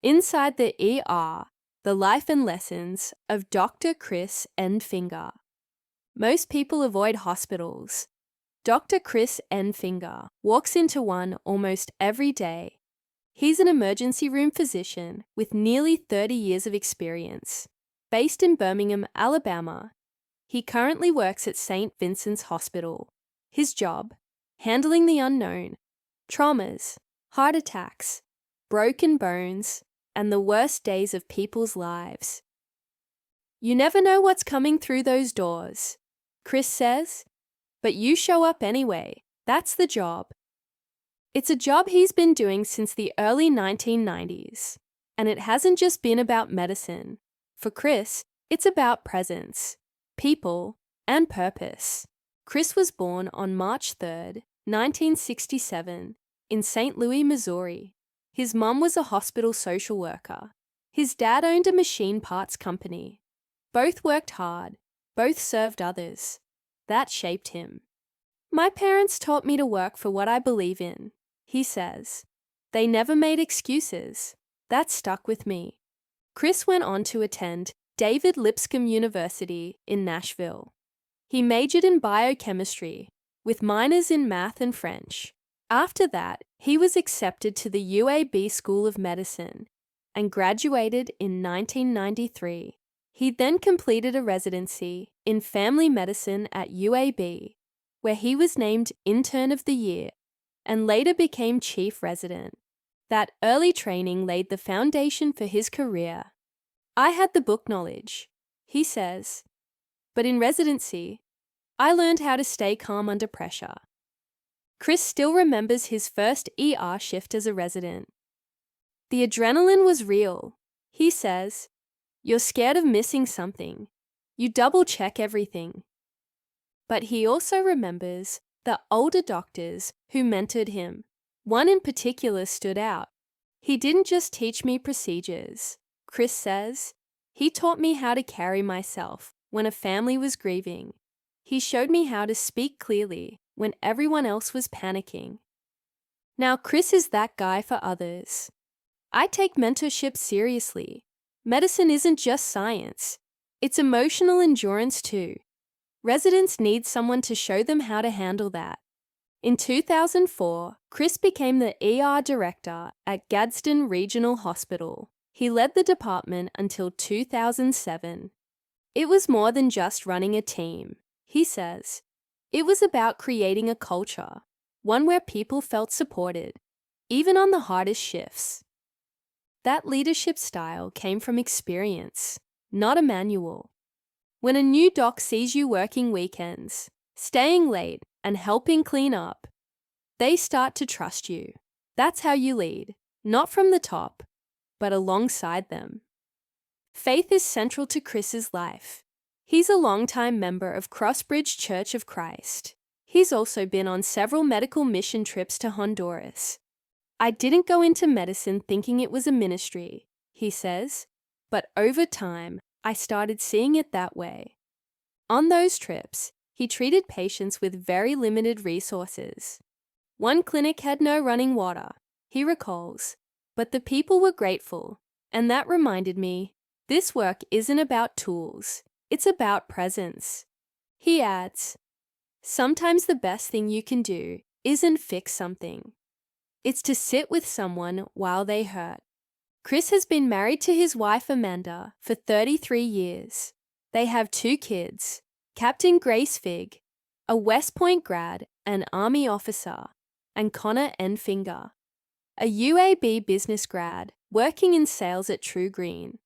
Inside the ER, the life and lessons of Dr. Chris Endfinger. Most people avoid hospitals. Dr. Chris Endfinger walks into one almost every day. He's an emergency room physician with nearly 30 years of experience. Based in Birmingham, Alabama, he currently works at St. Vincent's Hospital. His job? Handling the unknown, traumas, heart attacks, broken bones, and the worst days of people's lives. You never know what's coming through those doors, Chris says, but you show up anyway. That's the job. It's a job he's been doing since the early 1990s, and it hasn't just been about medicine. For Chris, it's about presence, people, and purpose. Chris was born on March 3, 1967, in St. Louis, Missouri. His mom was a hospital social worker. His dad owned a machine parts company. Both worked hard. Both served others. That shaped him. My parents taught me to work for what I believe in, he says. They never made excuses. That stuck with me. Chris went on to attend David Lipscomb University in Nashville. He majored in biochemistry, with minors in math and French. After that, he was accepted to the UAB School of Medicine and graduated in 1993. He then completed a residency in family medicine at UAB, where he was named Intern of the Year and later became Chief Resident. That early training laid the foundation for his career. I had the book knowledge, he says, but in residency, I learned how to stay calm under pressure. Chris still remembers his first ER shift as a resident. The adrenaline was real, he says. You're scared of missing something. You double-check everything. But he also remembers the older doctors who mentored him. One in particular stood out. He didn't just teach me procedures, Chris says. He taught me how to carry myself when a family was grieving. He showed me how to speak clearly when everyone else was panicking. Now Chris is that guy for others. I take mentorship seriously. Medicine isn't just science. It's emotional endurance too. Residents need someone to show them how to handle that. In 2004, Chris became the ER director at Gadsden Regional Hospital. He led the department until 2007. It was more than just running a team, he says. It was about creating a culture, one where people felt supported, even on the hardest shifts. That leadership style came from experience, not a manual. When a new doc sees you working weekends, staying late, and helping clean up, they start to trust you. That's how you lead, not from the top, but alongside them. Faith is central to Chris's life. He's a longtime member of Crossbridge Church of Christ. He's also been on several medical mission trips to Honduras. I didn't go into medicine thinking it was a ministry, he says, but over time, I started seeing it that way. On those trips, he treated patients with very limited resources. One clinic had no running water, he recalls, but the people were grateful, and that reminded me, this work isn't about tools, it's about presence. He adds, sometimes the best thing you can do isn't fix something. It's to sit with someone while they hurt. Chris has been married to his wife Amanda for 33 years. They have 2 kids, Captain Grace Fig, a West Point grad and Army officer, and Connor Endfinger, a UAB business grad working in sales at True Green.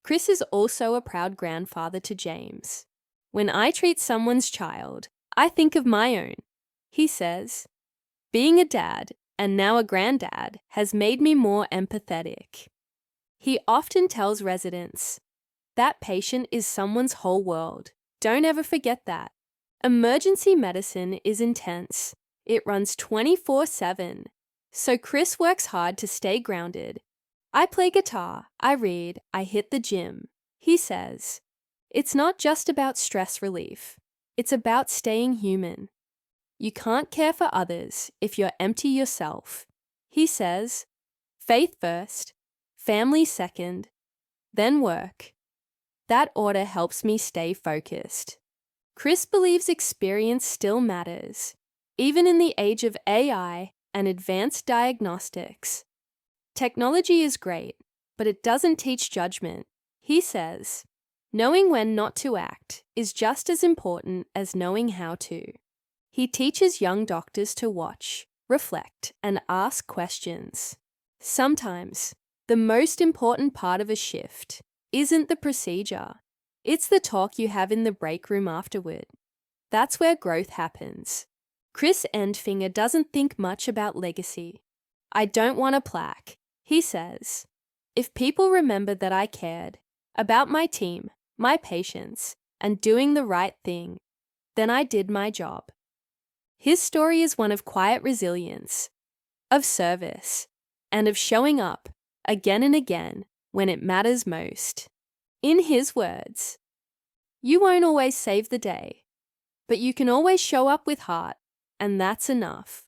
Chris is also a proud grandfather to James. When I treat someone's child, I think of my own, he says. Being a dad, and now a granddad, has made me more empathetic. He often tells residents, that patient is someone's whole world. Don't ever forget that. Emergency medicine is intense. It runs 24/7. So Chris works hard to stay grounded. I play guitar, I read, I hit the gym. He says, it's not just about stress relief. It's about staying human. You can't care for others if you're empty yourself. He says, faith first, family second, then work. That order helps me stay focused. Chris believes experience still matters, even in the age of AI and advanced diagnostics. Technology is great, but it doesn't teach judgment. He says, knowing when not to act is just as important as knowing how to. He teaches young doctors to watch, reflect, and ask questions. Sometimes, the most important part of a shift isn't the procedure. It's the talk you have in the break room afterward. That's where growth happens. Chris Endfinger doesn't think much about legacy. I don't want a plaque, he says. If people remember that I cared about my team, my patients, and doing the right thing, then I did my job. His story is one of quiet resilience, of service, and of showing up again and again when it matters most. In his words, you won't always save the day, but you can always show up with heart, and that's enough.